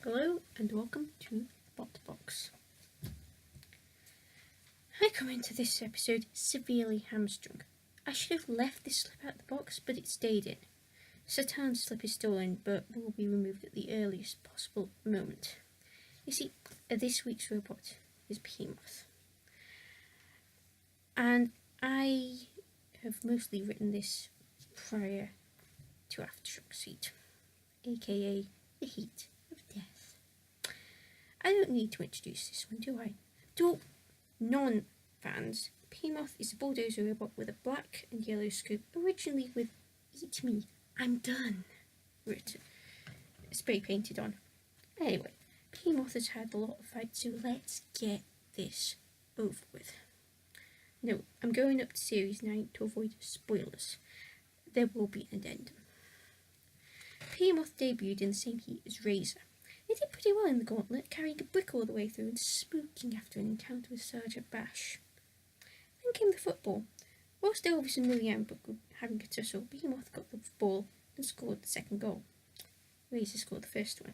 Hello and welcome to Bot Box. I come into this episode severely hamstrung. I should have left this slip out the box, but it stayed in. Satan's slip is still in, but will be removed at the earliest possible moment. You see, this week's robot is Behemoth. And I have mostly written this prior to Aftershock Seat, aka the heat of death. I don't need to introduce this one, do I? To all non-fans, Behemoth is a bulldozer robot with a black and yellow scoop, originally with "Eat me, I'm done" written, spray painted on. Anyway, Behemoth has had a lot of fights, so let's get this over with. No, I'm going up to Series 9 to avoid spoilers. There will be an addendum. Behemoth debuted in the same heat as Razor. They did pretty well in the gauntlet, carrying a brick all the way through and spooking after an encounter with Sergeant Bash. Then came the football. Whilst Elvis and William were having a tussle, Behemoth got the ball and scored the second goal. Razor scored the first one.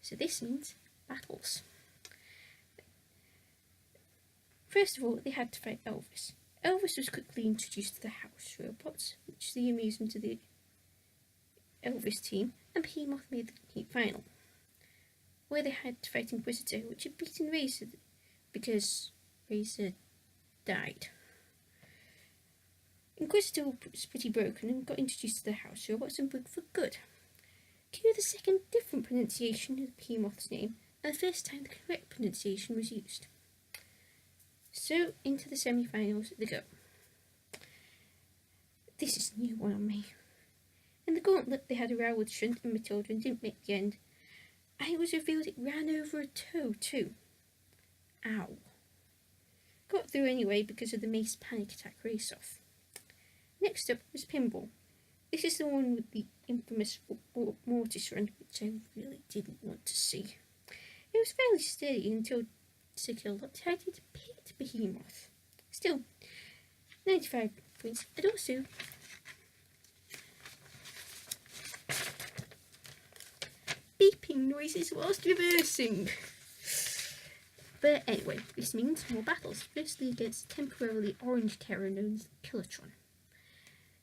So this means battles. First of all, they had to fight Elvis. Elvis was quickly introduced to the house robots, which the amusement of the Elvis team, and Behemoth made the heat final, where they had to fight Inquisitor, which had beaten Razor because Razor died. Inquisitor was pretty broken and got introduced to the house robots and broke for good. Cue the second different pronunciation of Behemoth's name, and the first time the correct pronunciation was used. So, into the semi-finals they go. This is a new one on me. In the gauntlet they had a row with Shunt and Matilda and didn't make the end. And it was revealed it ran over a toe too. Ow. Got through anyway because of the Mace Panic Attack race-off. Next up was Pinball. This is the one with the infamous Mortis run, which I really didn't want to see. It was fairly steady until Sickle decided to pit Behemoth. Still, 95 points, and also beeping noises whilst reversing. But anyway, this means more battles, firstly against temporarily orange terror known as Killatron.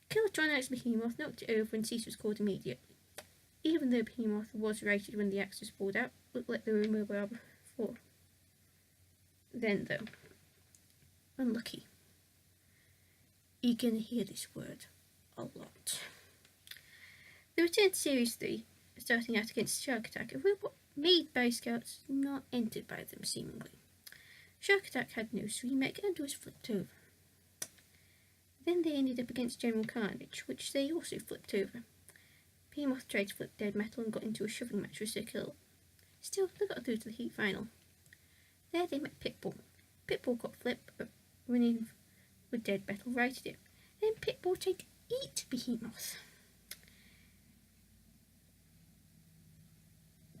Killatron asked Behemoth, knocked it over and cease was called immediately. Even though Behemoth was righted when the axe was pulled out, looked like they were immobile before. Then though, unlucky. You're gonna hear this word a lot. They returned to Series 3, starting out against Shark Attack, a robot made by scouts, not entered by them seemingly. Shark Attack had no remake and was flipped over. Then they ended up against General Carnage, which they also flipped over. Behemoth tried to flip Dead Metal and got into a shoving match with Sir Kill. Still, they got through to the heat final. There they met Pitbull. Pitbull got flipped, but running with Dead Metal righted it. Then Pitbull tried to eat Behemoth.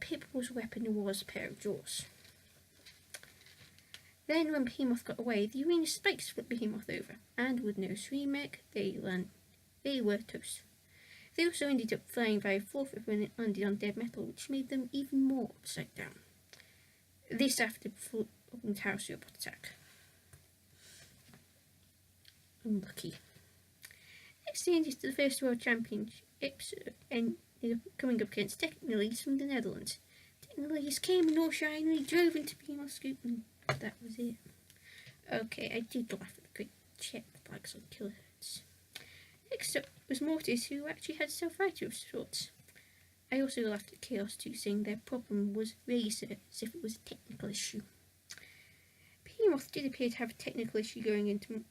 Pitbull's weapon was a pair of jaws. Then when Behemoth got away, the arena spikes flipped Behemoth over, and with no remake, they were toast. They also ended up flying by a fourth of when it landed on Dead Metal, which made them even more upside down. This after the house robot attack. Unlucky. Next they ended to the first World Championships and ended up coming up against Technolese from the Netherlands. Technolese came in all shiningly, drove into Behemoth's scoop, and that was it. Okay, I did laugh at the great check flags on kilohertz. Next up was Mortis, who actually had self-writer of sorts. I also laughed at Chaos 2 saying their problem was Razor, as if it was a technical issue. Behemoth did appear to have a technical issue going into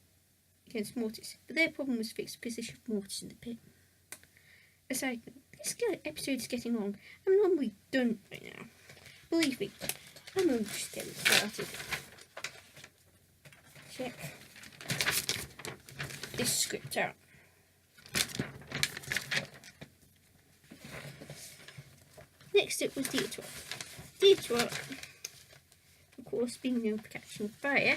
against Mortis, but their problem was fixed because they shoved Mortis in the pit. Aside, this episode is getting long. I'm normally done by now. Believe me, I'm only just getting started. Check this script out. Next up was Detour. Detour, of course, being known for catching fire.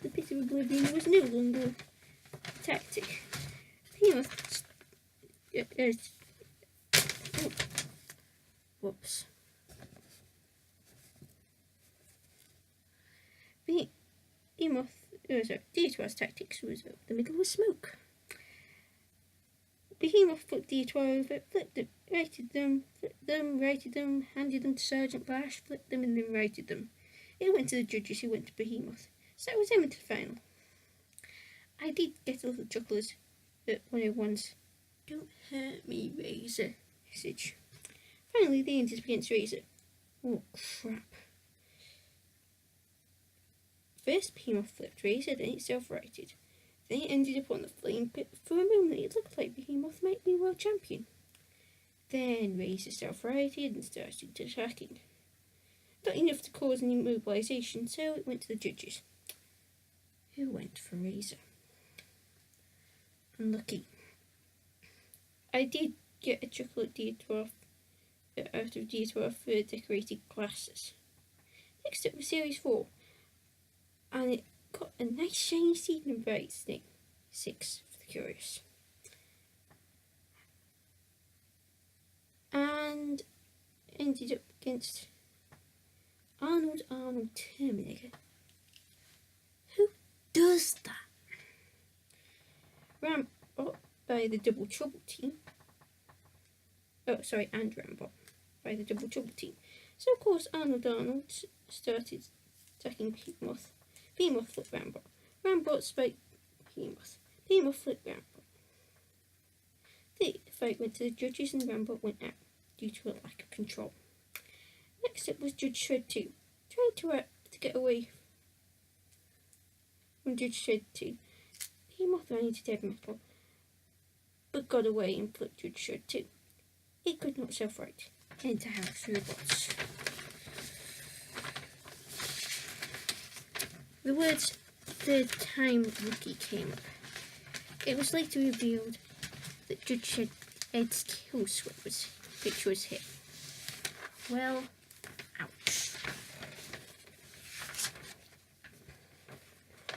The pit of oblivion was no longer a tactic. Behemoth Whoops. Detour's tactics was over the middle of smoke. Behemoth flipped Detour over, flipped them, righted them, handed them to Sergeant Bash, flipped them and then righted them. It went to the judges who went to Behemoth. So it was them into the final. I did get a little chuckle at 101's "Don't hurt me, Razor" message. Finally, they ended up against Razor. Oh crap. First, Behemoth flipped Razor, then it self-righted. Then it ended up on the flame pit. For a moment, it looked like Behemoth might be world champion. Then Razor self-righted and started attacking. Not enough to cause any mobilisation, so it went to the judges, who went for Razor. Unlucky. I did get a chuckle at Detour out of Detour for decorated glasses. Next up was Series 4, and it got a nice shiny seed number 8 snake. 6 for the curious. And ended up against Arnold Terminator. Who does that? Rambot by the Double Trouble team. And Rambot by the Double Trouble team. So of course Arnold started attacking Behemoth. Behemoth flipped Rambot. Rambot spiked Behemoth. Behemoth flipped Rambot. The fight went to the judges and Rambot went out due to a lack of control. Next up was Judge Shred 2. Trying to get away from Judge Shred 2. Behemoth ran into dead metal, but got away and flipped Judge Shred 2. It could not self-right. Enter house robots. The words "third time rookie" came up. It was later revealed that Judge Ed's kill switch was hit. Well, ouch.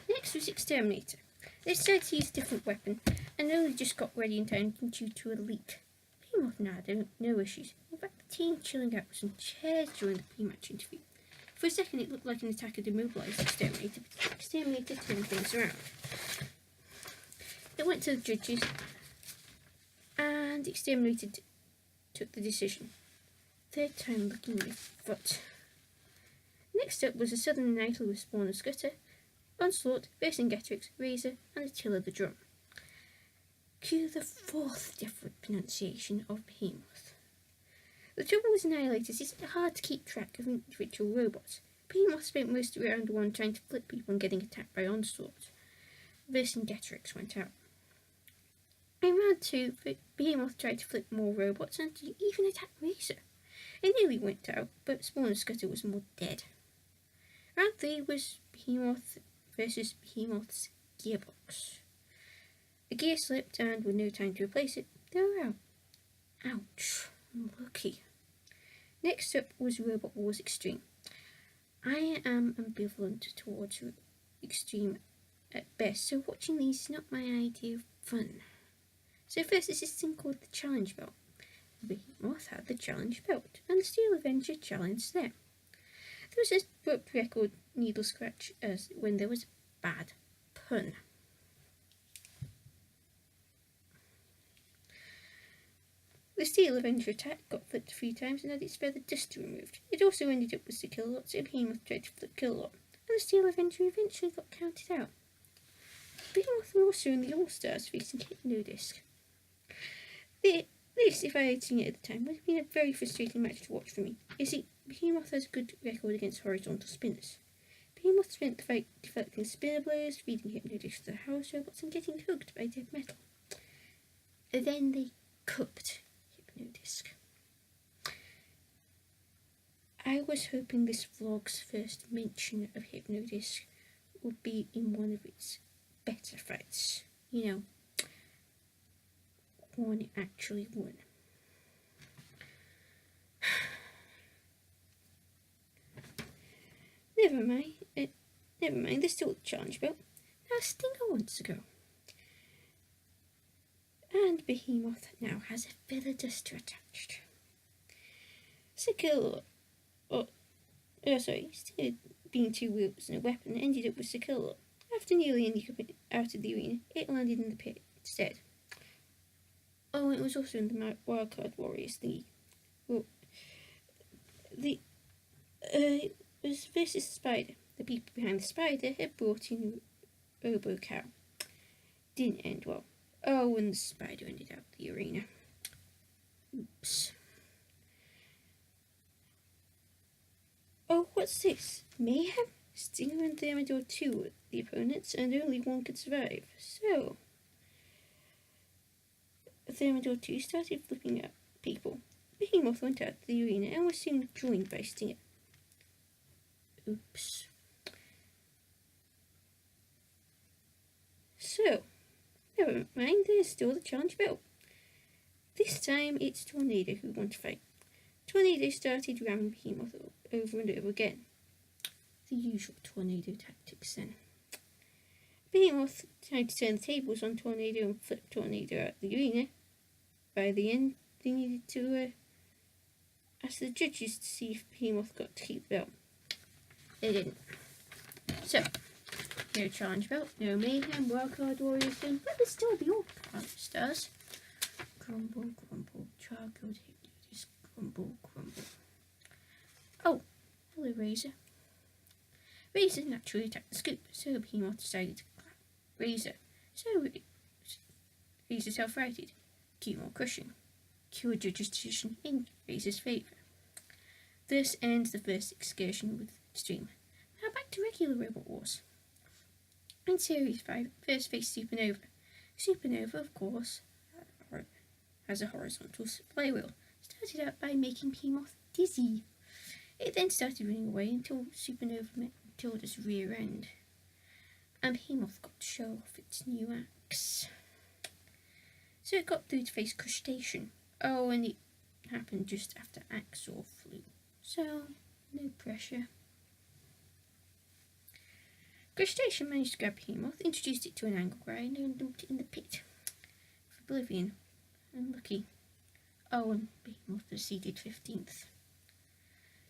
Next was Exterminator. They decided to use a different weapon and only just got ready in time due to a leak. Behemoth now had no issues. In fact, the team chilling out was in chairs during the pre-match interview. For a second it looked like an attack had immobilised Exterminator, but Exterminator turned things around. It went to the judges, and Exterminator took the decision. Third time looking my foot. Next up was a Southern Idol with Spawn and Scudder, Onslaught, Vercingetorix, Razor, and Attila the Drum. Cue the fourth different pronunciation of Behemoth. The trouble with Annihilators is it's hard to keep track of individual robots. Behemoth spent most of round 1 trying to flip people and getting attacked by Onslaught. Vercingetorix went out. In round 2, Behemoth tried to flip more robots and even attack Razor. It nearly went out, but Spawn and Scudder was more dead. Round 3 was Behemoth versus Behemoth's gearbox. The gear slipped, and with no time to replace it, they were out. Ouch. Lucky. Next up was Robot Wars Extreme. I am ambivalent towards Extreme at best, so watching these is not my idea of fun. So first is this thing called the Challenge Belt. Behemoth had the Challenge Belt, and the Steel Avenger challenged them. There was a abrupt record needle scratch as when there was a bad pun. The Steel Avenger attack got flipped a few times and had its feather duster removed. It also ended up with the Kill-Lot, so Behemoth tried to flip Kill-Lot, and the Steel Avenger eventually got counted out. Behemoth were also in the All-Stars facing Hypnodisc. This, if I had seen it at the time, would have been a very frustrating match to watch for me. You see, Behemoth has a good record against horizontal spinners. Behemoth spent the fight deflecting spinner blows, feeding Hypnodisc to the house robots, and getting hooked by dead metal. Then they cooked Hypnodisc. I was hoping this vlog's first mention of Hypnodisc would be in one of its better fights. You know, one it actually won. Never mind, there's still the Challenge Belt. Now Stinger wants to go. And Behemoth now has a feather duster attached. Sakilla, instead of being two wheels and a weapon, it ended up with Sakilla. After nearly ending up out of the arena, it landed in the pit instead. Oh, it was also in the Wildcard Warriors League. Well, it was versus Spider. The people behind the Spider had brought in Robo Cow. Didn't end well. Oh, and the Spider ended out the arena. Oops. Oh, what's this? Mayhem? Stinger and Thermidor 2 were the opponents, and only one could survive. So, Thermidor 2 started flipping at people. Behemoth went out to the arena and was soon joined by Stinger. Oops. So, never mind, there's still the challenge belt. This time it's Tornado who won to fight. Tornado started ramming Behemoth over and over again. The usual Tornado tactics then. Behemoth tried to turn the tables on Tornado and flip Tornado out of the arena. By the end, they needed to ask the judges to see if Behemoth got to keep the belt. They didn't. So, no challenge belt, no mayhem, wildcard warriors done, but there's still the old stars. Grumble, grumble, charcoal hate this, grumble, grumble. Oh, hello Razor. Razor naturally attacked the scoop, so Behemoth decided to clap Razor. So Razor self-righted. Cue more crushing. Cue a judge's decision in Razor's favour. This ends the first excursion with Extreme. Now back to regular Robot Wars. In Series 5, first face Supernova. Supernova, of course, has a horizontal flywheel. Started out by making Behemoth dizzy. It then started running away until Supernova met Matilda's rear end. And Behemoth got to show off its new axe. So it got through to face Crustacean. Oh, and it happened just after Axor flew. So, no pressure. Crustacean managed to grab Behemoth, introduced it to an angle grinder and dumped it in the pit. For Oblivion. Unlucky. Oh, and Behemoth was seeded 15th.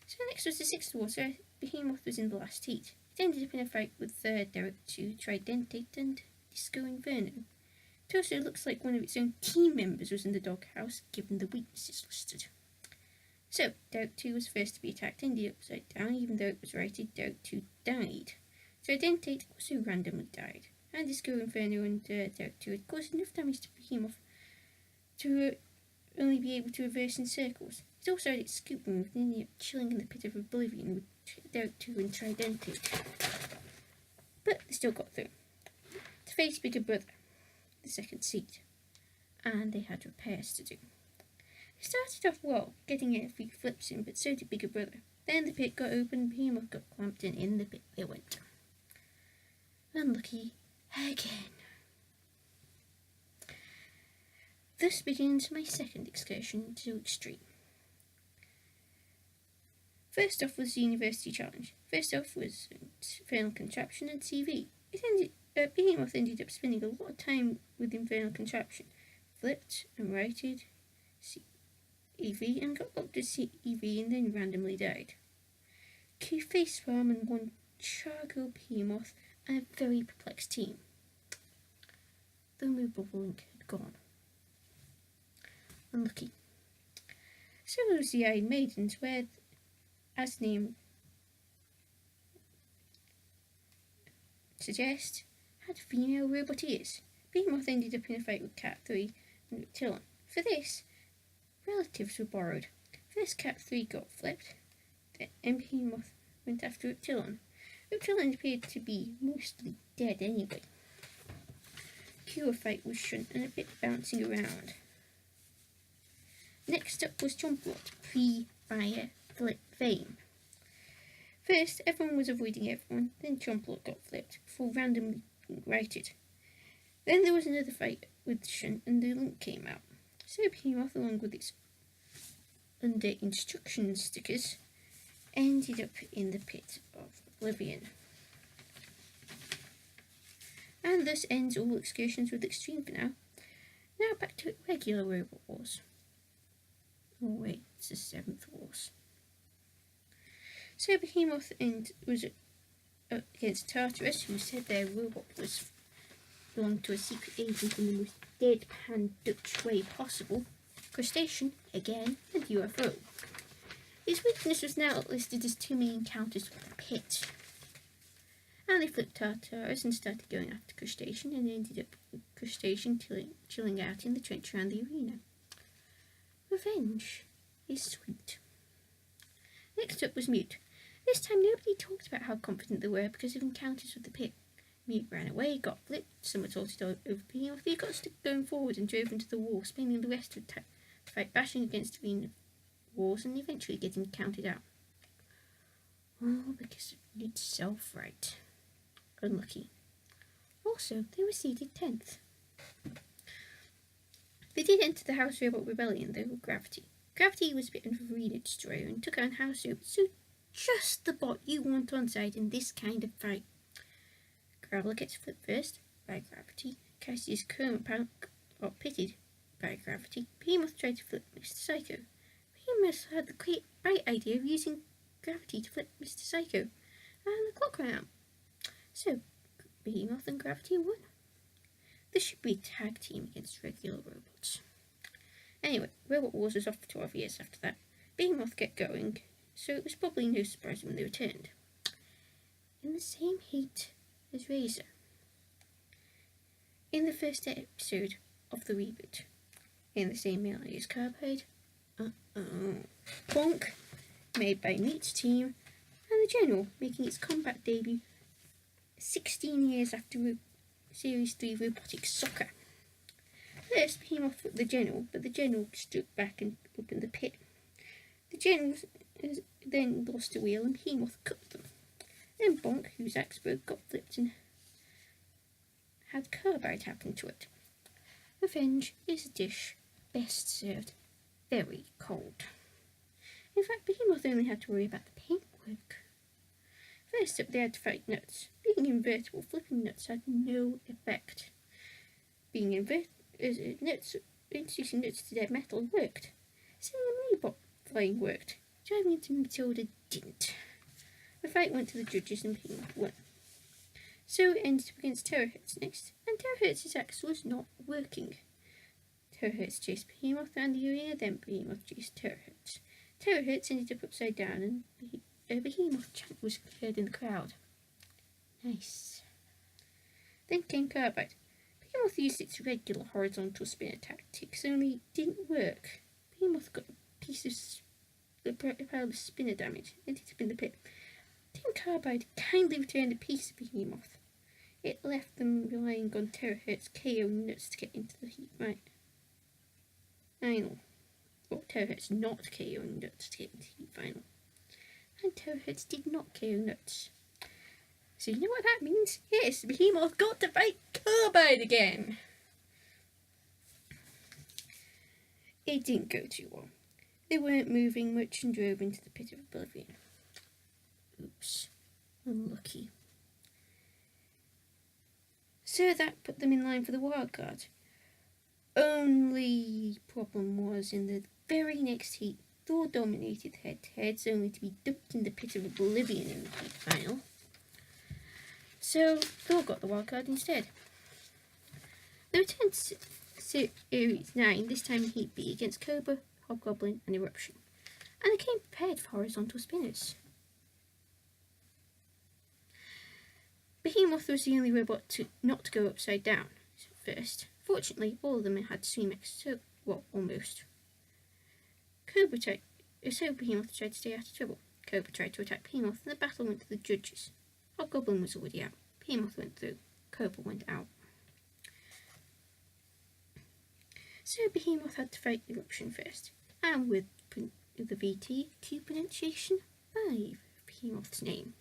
So next was the 6th war, so Behemoth was in the last heat. It ended up in a fight with Derek 2, Tridentate and Disco Inferno. It also looks like one of its own team members was in the doghouse, given the weaknesses listed. So, Derek 2 was first to be attacked, ended upside down, even though it was righted, Derek 2 died. Tridentate also randomly died, and Disco Inferno and Derek 2 had caused enough damage to Behemoth to only be able to reverse in circles. It also had its scoop removed and ended up chilling in the pit of Oblivion with Derek 2 and Tridentate. But they still got through. To face Bigger Brother, the second seed, and they had repairs to do. They started off well, getting a few flips in, but so did Bigger Brother. Then the pit got open, Behemoth got clamped, and in the pit they went. Unlucky again. Thus begins my second excursion to Extreme. First off was the University Challenge. First off was Infernal Contraption and TV. Behemoth ended up spending a lot of time with Infernal Contraption. Flipped and righted EV and got locked at EV and then randomly died. Q face farm and won Chargo Behemoth and a very perplexed team. The movable link had gone. Unlucky. So was the Iron Maidens, where, as the name suggests, had female robot ears. Behemoth ended up in a fight with Cat 3 and Reptilian. For this, relatives were borrowed. First Cat 3 got flipped, then Behemoth went after Reptilian. Reptilian appeared to be mostly dead anyway. Cure fight was shunt and a bit bouncing around. Next up was Chomplot, pre-fire flip fame. First, everyone was avoiding everyone, then Chomplot got flipped, before randomly being righted. Then there was another fight with Shunt and the link came out. So Behemoth, along with its under instruction stickers, ended up in the pit of Oblivion. And thus ends all excursions with Extreme for now. Now back to regular Robot Wars. Oh wait, it's the 7th Wars. So Behemoth was against Tartarus, who said their robot belonged to a secret agent in the most deadpan Dutch way possible. Crustacean, again, and UFO. His weakness was now listed as too many encounters with the pit. And they flipped Tartarus and started going after Crustacean, and ended up with Crustacean chilling out in the trench around the arena. Revenge is sweet. Next up was Mute. This time nobody talked about how confident they were because of encounters with the pit. Mute ran away, got flipped, somersaulted over Behemoth. He got stuck going forward and drove into the wall, spending the rest of the fight bashing against arena walls and eventually getting counted out. All because of Mute's self-right. Unlucky. Also, they were seeded 10th. They did enter the House Robot Rebellion, though, with Gravity. Gravity was a bit of a arena destroyer and took on House Robot, so just the bot you want on side in this kind of fight. Graveler gets flipped first by Gravity. Cassie's Kermit got pitted by Gravity. Behemoth tried to flip Mr. Psycho. Behemoth had the great bright idea of using Gravity to flip Mr. Psycho, and the clock ran out. So, Behemoth and Gravity won. This should be a tag team against regular robots. Anyway, Robot Wars was off for 12 years after that. Behemoth kept going, so it was probably no surprise when they returned. In the same heat as Razor. In the first episode of the reboot. In the same melee as Carbide. Bonk, made by Meat's team, and the General, making its combat debut 16 years after Series 3 Robotic Soccer. First, Behemoth fought the General, but the General stood back and opened the pit. The General then lost a wheel and Behemoth cut them. Then Bonk, whose axe broke, got flipped and had Carbide happen to it. Revenge is a dish best served very cold. In fact, Behemoth only had to worry about the paintwork. First up, they had to fight Nuts. Being invertible, flipping Nuts had no effect. Introducing Nuts to dead metal worked. Sending a mini-bot flying worked. Driving into Matilda didn't. The fight went to the judges and Behemoth won. So it ended up against Terahertz next, and Terahertz's axe was not working. Terahertz chased Behemoth around the arena, then Behemoth chased Terahertz. Terahertz ended up upside down, and a Behemoth chant was heard in the crowd. Nice. Then came Carbide. Behemoth used its regular horizontal spinner tactics, only it didn't work. Behemoth got a piece of the pile of spinner damage, ended up in the pit. Team Carbide kindly returned a piece of Behemoth. It left them relying on Terahertz KO Nuts to get into the heat final. Well, Terahertz not KO Nuts to get into the heat final. And Terahertz did not KO Nuts. So you know what that means? Yes, Behemoth got to fight Carbide again. It didn't go too well. They weren't moving much and drove into the pit of oblivion. Oops, unlucky. So that put them in line for the wildcard. Only problem was in the very next heat, Thor dominated head-to-heads, only to be dumped in the pit of oblivion in the heat final. So Thor got the wildcard instead. They returned to Series 9, this time in Heat B, against Cobra, Hobgoblin and Eruption. And they came prepared for horizontal spinners. Behemoth was the only robot not to go upside down first. Fortunately, all of them had CMX, so, well, almost. So Behemoth tried to stay out of trouble. Cobra tried to attack Behemoth, and the battle went to the judges. Hobgoblin was already out. Behemoth went through. Cobra went out. So Behemoth had to fight Eruption first, and with the VT, Q pronunciation 5 of Behemoth's name.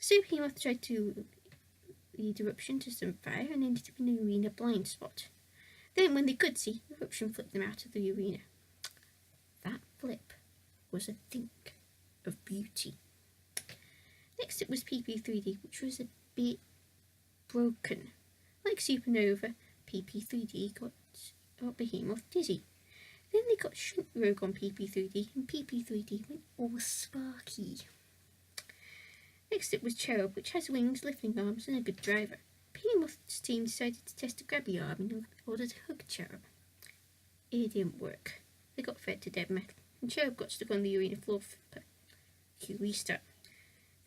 So Behemoth tried to lead Eruption to some fire and ended up in an arena blind spot. Then when they could see, Eruption flipped them out of the arena. That flip was a think of beauty. Next it was PP3D, which was a bit broken. Like Supernova, PP3D got Behemoth dizzy. Then they got Shunt Rogue on PP3D, and PP3D went all sparky. Next up was Cherub, which has wings, lifting arms, and a good driver. Behemoth's team decided to test a grabby arm in order to hug Cherub. It didn't work. They got fed to dead metal, and Cherub got stuck on the arena floor for a restart.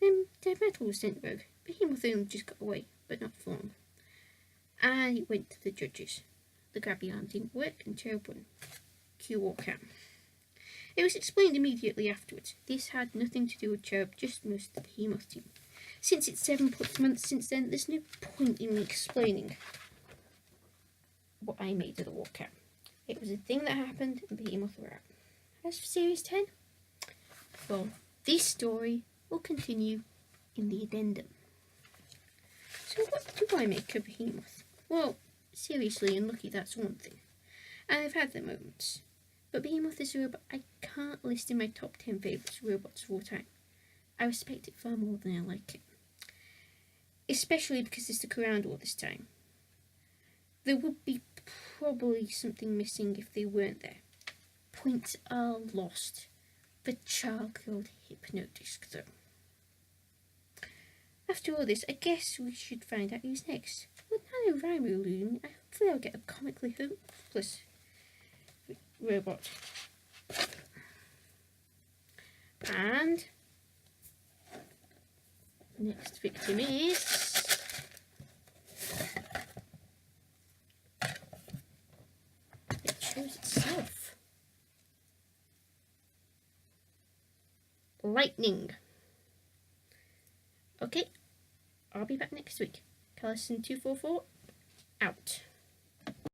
Then dead metal was sent rogue. Behemoth only just got away, but not for long. And it went to the judges. The grabby arm didn't work, and Cherub won. Q walkout. It was explained immediately afterwards. This had nothing to do with Cherub, just most of the Behemoth team. Since it's 7 months since then, there's no point in me explaining what I made of the walkout. It was a thing that happened, and Behemoth were out. As for Series 10, well, this story will continue in the addendum. So what do I make of Behemoth? Well, seriously and lucky, that's one thing. I've had their moments. But Behemoth is a robot I can't list in my top 10 favourites robots of all time. I respect it far more than I like it. Especially because they stuck around all this time. There would be probably something missing if they weren't there. Points are lost. The charcoal hypnodisc, though. After all this, I guess we should find out who's next. With NaNoWriMo looming, hopefully I'll get a comically hopeless robot. And the next victim is it shows itself. Lightning. Okay, I'll be back next week. Callison244 out.